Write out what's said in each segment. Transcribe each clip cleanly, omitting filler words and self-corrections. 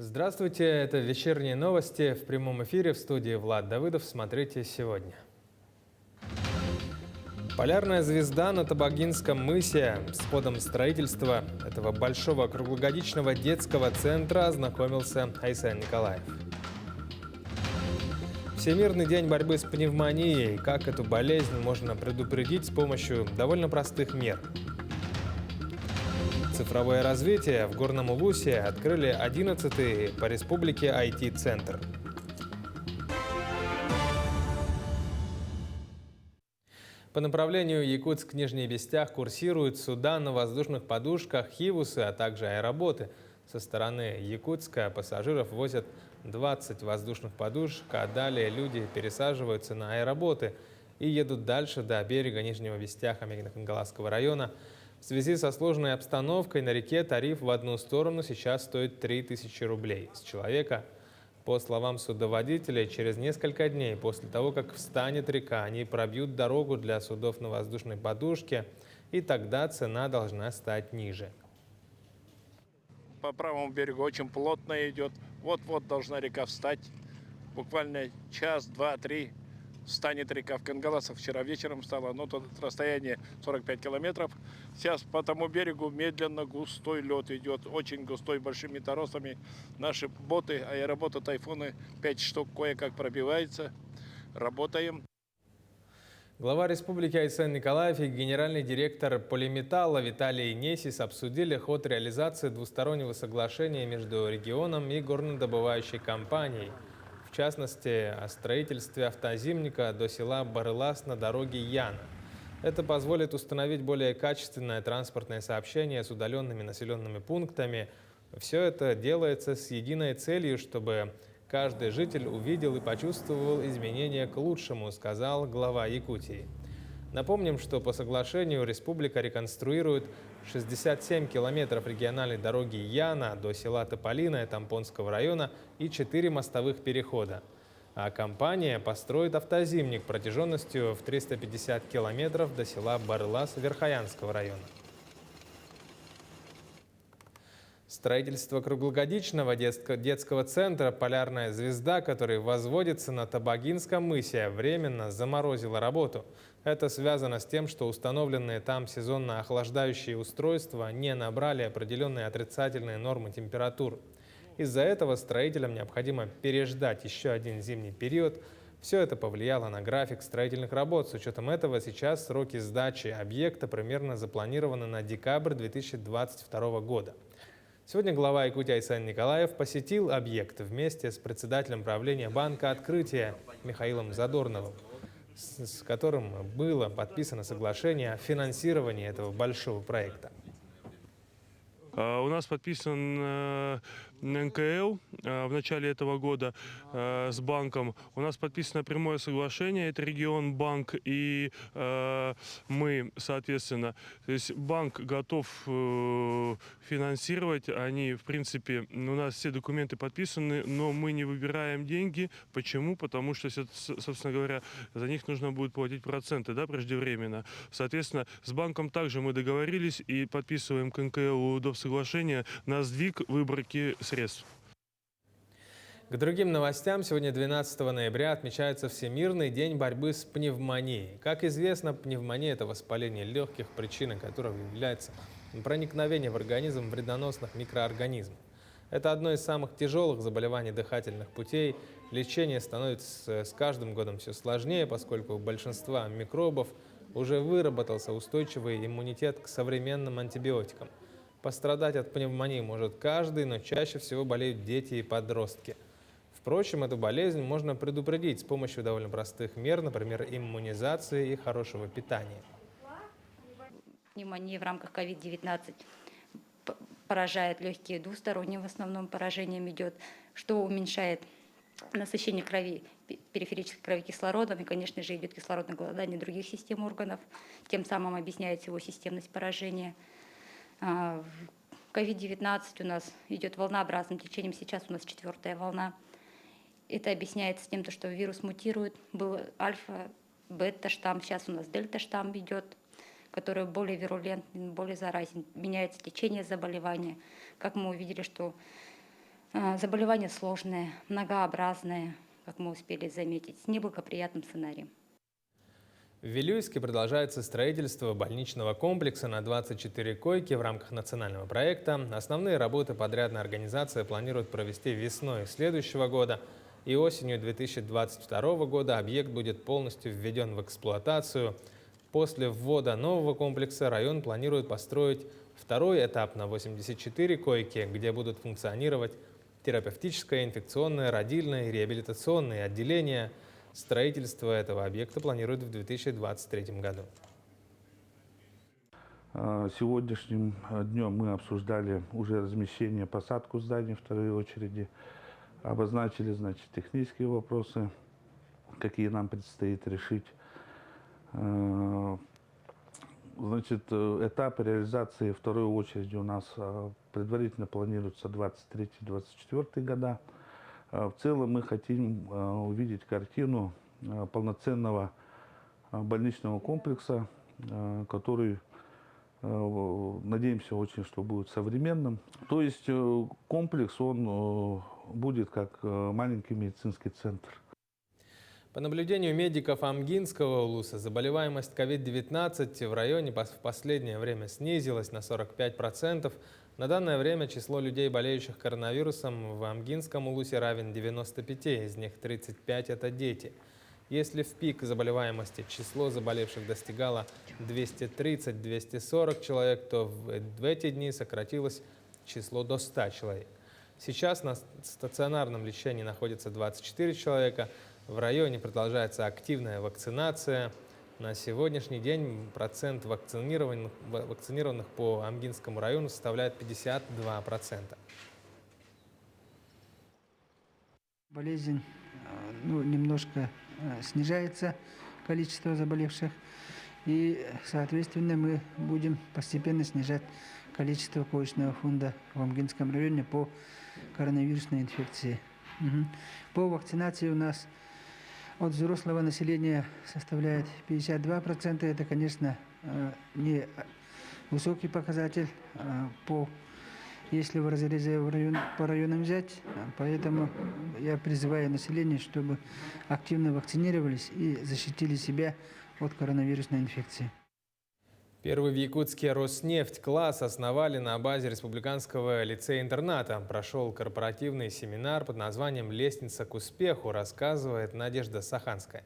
Здравствуйте, это вечерние новости в прямом эфире в студии Влад Давыдов. Смотрите сегодня. Полярная звезда на Табагинском мысе. С ходом строительства этого большого круглогодичного детского центра ознакомился Айсен Николаев. Всемирный день борьбы с пневмонией. Как эту болезнь можно предупредить с помощью довольно простых мер. Цифровое развитие. В Горном Улусе открыли 11-й по республике IT-центр. По направлению Якутск-Нижний Вестях курсируют суда на воздушных подушках, хивусы, а также аэроботы. Со стороны Якутска пассажиров возят 20 воздушных подушек, а далее люди пересаживаются на аэроботы и едут дальше до берега Нижнего Вестяха Мегнакангаласского района. В связи со сложной обстановкой на реке тариф в одну сторону сейчас стоит 3000 рублей с человека. По словам судоводителя, через несколько дней после того, как встанет река, они пробьют дорогу для судов на воздушной подушке, и тогда цена должна стать ниже. По правому берегу очень плотно идет. Вот-вот должна река встать. Буквально час, два, три встанет река в Кангаласах. Вчера вечером стало, но тут расстояние 45 километров. Сейчас по тому берегу медленно густой лед идет, очень густой, большими торосами. Наши боты, аэроботы, тайфуны, 5 штук кое-как пробивается. Работаем. Глава республики Айсен Николаев и генеральный директор Полиметалла Виталий Несис обсудили ход реализации двустороннего соглашения между регионом и горнодобывающей компанией. В частности, о строительстве автозимника до села Барылас на дороге Яна. Это позволит установить более качественное транспортное сообщение с удаленными населенными пунктами. Все это делается с единой целью, чтобы каждый житель увидел и почувствовал изменения к лучшему, сказал глава Якутии. Напомним, что по соглашению республика реконструирует 67 километров региональной дороги Яна до села Тополиное Тампонского района и 4 мостовых перехода. А компания построит автозимник протяженностью в 350 километров до села Барылас Верхоянского района. Строительство круглогодичного детского центра «Полярная звезда», который возводится на Табагинском мысе, временно заморозило работу. Это связано с тем, что установленные там сезонно охлаждающие устройства не набрали определенные отрицательные нормы температур. Из-за этого строителям необходимо переждать еще один зимний период. Все это повлияло на график строительных работ. С учетом этого сейчас сроки сдачи объекта примерно запланированы на декабрь 2022 года. Сегодня глава Якутии Айсен Николаев посетил объект вместе с председателем правления банка «Открытие» Михаилом Задорновым, с которым было подписано соглашение о финансировании этого большого проекта. У нас подписан НКЛ в начале этого года с банком. У нас подписано прямое соглашение, это регион банк и мы, соответственно. То есть банк готов финансировать, они, в принципе, у нас все документы подписаны, но мы не выбираем деньги. Почему? Потому что, собственно говоря, за них нужно будет платить проценты, да, преждевременно. Соответственно, с банком также мы договорились и подписываем к НКЛ соглашение на сдвиг выборки средств. К другим новостям. Сегодня, 12 ноября, отмечается Всемирный день борьбы с пневмонией. Как известно, пневмония – это воспаление легких, причиной которого является проникновение в организм вредоносных микроорганизмов. Это одно из самых тяжелых заболеваний дыхательных путей. Лечение становится с каждым годом все сложнее, поскольку у большинства микробов уже выработался устойчивый иммунитет к современным антибиотикам. Пострадать от пневмонии может каждый, но чаще всего болеют дети и подростки. Впрочем, эту болезнь можно предупредить с помощью довольно простых мер, например, иммунизации и хорошего питания. Пневмония в рамках COVID-19 поражает легкие двусторонним в основном поражением идет, что уменьшает насыщение крови, периферической крови кислородом, и, конечно же, идет кислородное голодание других систем органов, тем самым объясняется его системность поражения. COVID-19 у нас идет волнообразным течением, сейчас у нас 4-я волна. Это объясняется тем, что вирус мутирует. Был альфа, бета-штамм, сейчас у нас дельта-штамм идет, который более вирулентный, более заразен. Меняется течение заболевания. Как мы увидели, что Заболевание сложное, многообразное, как мы успели заметить, с неблагоприятным сценарием. В Вилюйске продолжается строительство больничного комплекса на 24 койки в рамках национального проекта. Основные работы подрядная организация планирует провести весной следующего года. И осенью 2022 года объект будет полностью введен в эксплуатацию. После ввода нового комплекса район планирует построить второй этап на 84 койки, где будут функционировать терапевтическое, инфекционное, родильное и реабилитационные отделения. Строительство этого объекта планируют в 2023 году. Сегодняшним днем мы обсуждали уже размещение, посадку зданий второй очереди. Обозначили, значит, технические вопросы, какие нам предстоит решить. Значит, этап реализации второй очереди у нас предварительно планируется 23-24 года. В целом мы хотим увидеть картину полноценного больничного комплекса, который, надеемся очень, что будет современным. То есть комплекс, он будет как маленький медицинский центр. По наблюдению медиков Амгинского улуса, заболеваемость COVID-19 в районе в последнее время снизилась на 45%. На данное время число людей, болеющих коронавирусом, в Амгинском улусе равен 95, из них 35 – это дети. Если в пик заболеваемости число заболевших достигало 230-240 человек, то в эти дни сократилось число до 100 человек. Сейчас на стационарном лечении находится 24 человека. В районе продолжается активная вакцинация. На сегодняшний день процент вакцинированных по Амгинскому району составляет 52%. Болезнь немножко снижается, количество заболевших, и, соответственно, мы будем постепенно снижать количество коечного фонда в Амгинском районе по коронавирусной инфекции. По вакцинации у нас от взрослого населения составляет 52%. Это, конечно, не высокий показатель, если в разрезе по районам взять. Поэтому я призываю население, чтобы активно вакцинировались и защитили себя от коронавирусной инфекции. Первый в Якутске Роснефть-класс основали на базе республиканского лицея-интерната. Прошел корпоративный семинар под названием «Лестница к успеху», рассказывает Надежда Саханская.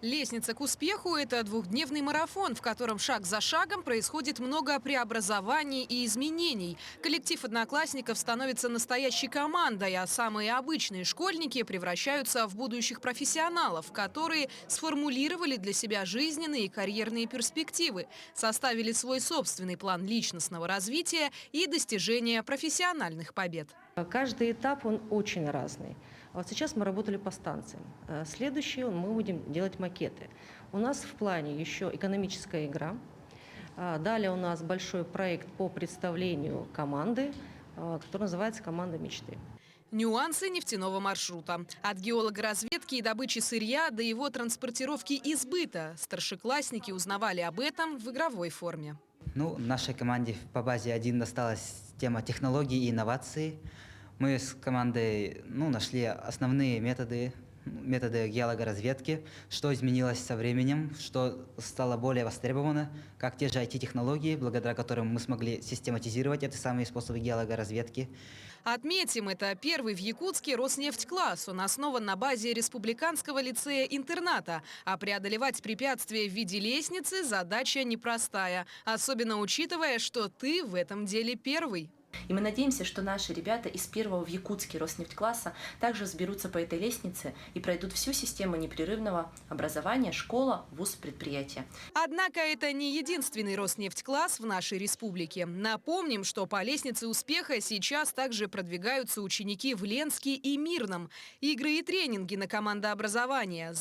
Лестница к успеху – это двухдневный марафон, в котором шаг за шагом происходит много преобразований и изменений. Коллектив одноклассников становится настоящей командой, а самые обычные школьники превращаются в будущих профессионалов, которые сформулировали для себя жизненные и карьерные перспективы, составили свой собственный план личностного развития и достижения профессиональных побед. Каждый этап, он очень разный. Вот сейчас мы работали по станциям. Следующий мы будем делать макеты. У нас в плане еще экономическая игра. Далее у нас большой проект по представлению команды, который называется «Команда мечты». Нюансы нефтяного маршрута. От геологоразведки и добычи сырья до его транспортировки и сбыта. Старшеклассники узнавали об этом в игровой форме. Нашей команде по базе 1 досталась тема технологий и инноваций. Мы с командой нашли основные методы геологоразведки, что изменилось со временем, что стало более востребовано, как те же IT-технологии, благодаря которым мы смогли систематизировать эти самые способы геологоразведки. Отметим, это первый в Якутске Роснефть-класс. Он основан на базе республиканского лицея-интерната. А преодолевать препятствия в виде лестницы задача непростая. Особенно учитывая, что ты в этом деле первый. И мы надеемся, что наши ребята из первого в Якутске Роснефть-класса также взберутся по этой лестнице и пройдут всю систему непрерывного образования, школа, вуз, предприятие. Однако это не единственный Роснефть-класс в нашей республике. Напомним, что по лестнице успеха сейчас также продвигаются ученики в Ленске и Мирном. Игры и тренинги на командообразование.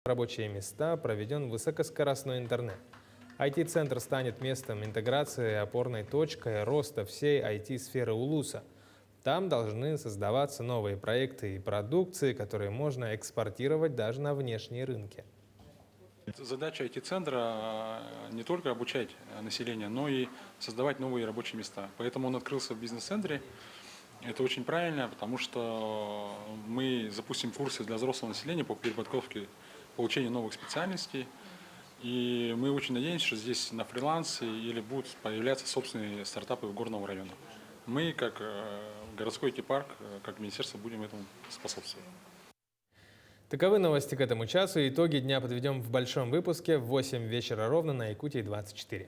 рабочие места, проведен высокоскоростной интернет. IT-центр станет местом интеграции и опорной точкой роста всей IT-сферы Улуса. Там должны создаваться новые проекты и продукции, которые можно экспортировать даже на внешние рынки. Задача IT-центра не только обучать население, но и создавать новые рабочие места. Поэтому он открылся в бизнес-центре. Это очень правильно, потому что мы запустим курсы для взрослого населения по переподготовке, получению новых специальностей. И мы очень надеемся, что здесь на фрилансе или будут появляться собственные стартапы в горном районе. Мы, как городской IT-парк, как министерство, будем этому способствовать. Таковы новости к этому часу. Итоги дня подведем в большом выпуске в 8 вечера ровно на Якутии 24.